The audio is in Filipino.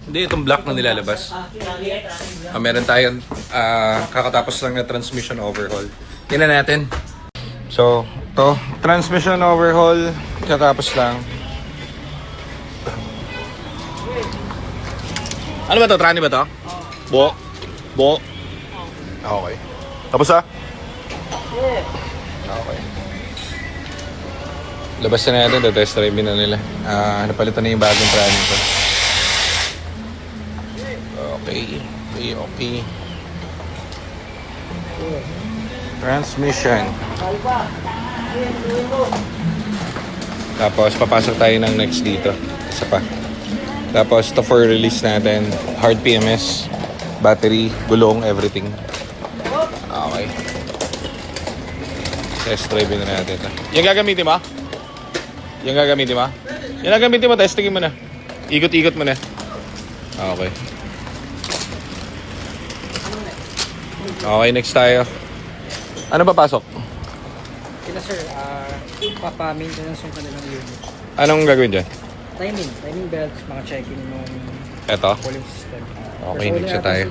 Hindi, itong block na nilalabas. Meron tayong kakatapos lang na transmission overhaul. Tingnan natin. So, to transmission overhaul, kakatapos lang. Ano ba to? Trani ba to? Bo. Okay. Tapos Okay. Labas na natin, test drive na nila. Napalitan na yung bagong trani ko. Okay. Transmission. Tapos papasok tayo ng next dito. Isa pa. Tapos to for release natin, hard PMS, battery, gulong, everything. Okay. Test drive na natin ito. Yung gagamitin mo? Yung gagamitin mo, testingin mo na. Ikot-ikot mo na. Okay. Okay, next tayo. Ano pa pasok? Sila sir, papa-maintenance yung kanilang unit. Anong gagawin dyan? Timing belts, mga checking nung Eto? cooling system. Okay, next tayo.